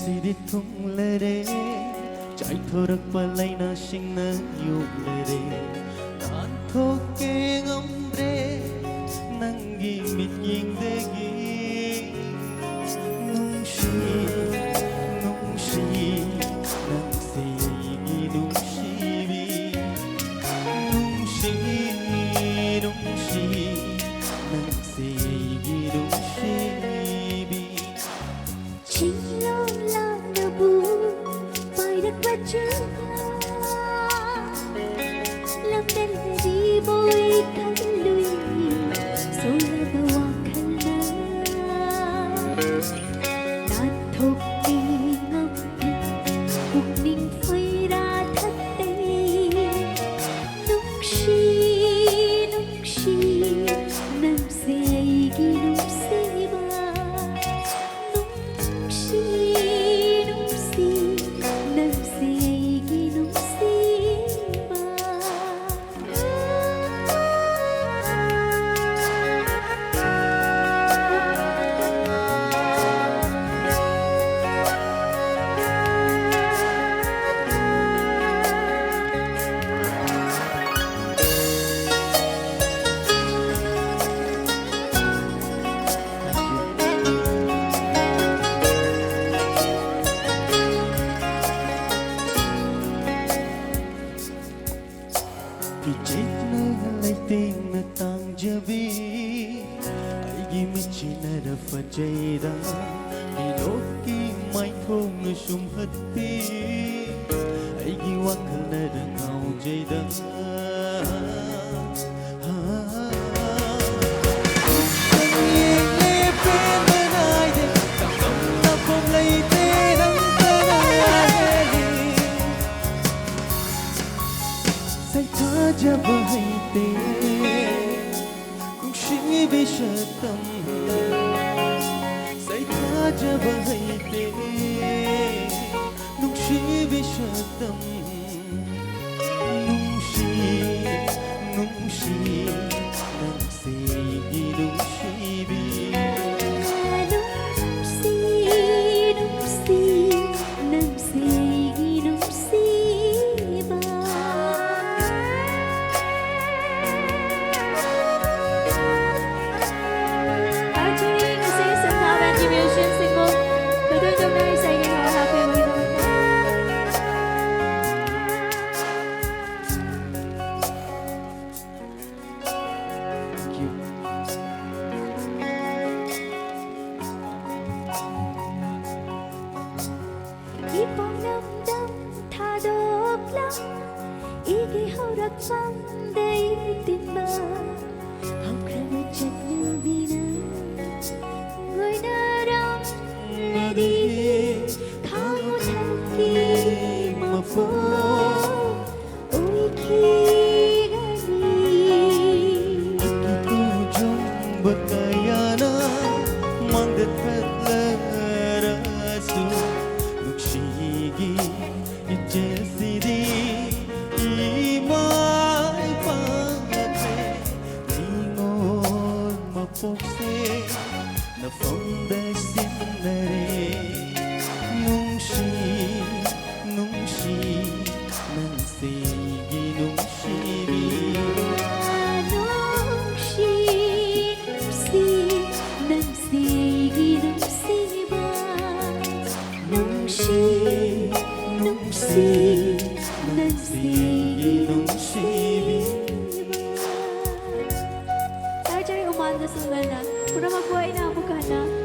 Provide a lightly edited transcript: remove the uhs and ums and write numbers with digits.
통레레 짧도록 발라이나 식나 요레레 난 토깽 엄레 난기 밑잉대기 농시 농시 낭세이기 농시비 농시 농시 낭세이기 농시비 Chính là nở buồn bài đất qua trước làm đến là đi bôi khăn lùi rồi là bờ khăn lá đàn thục đi ngâm cuộc ninh phơi ra thất tê nung si nam say ghi nung si ba Tình tang jabi ai mi chinara fajaida mi loki mai thong sum hatti ai gi wakna ngau jaida जब हईते खुशी बेशतम सैथा जब हईते खुशी बेशतम नुशी नुशी नंसे गी नुशी भी Ibang damdam thadok lang Igi horak pang daitin ba Hau krama chat nubina Ngồi naram nadi Thao thaki mapo Oi ki gani Ikitu jom bakayana Mangdat rasu Shigi ijesidi imai patre ningon mapokse na fonda sinare nungshi nungshi nansegi nungshibi nansegi nungsiba Nungsi, nansigi Tayo dyan yung umanda sa ngala. Pura mabuhay na, buka na.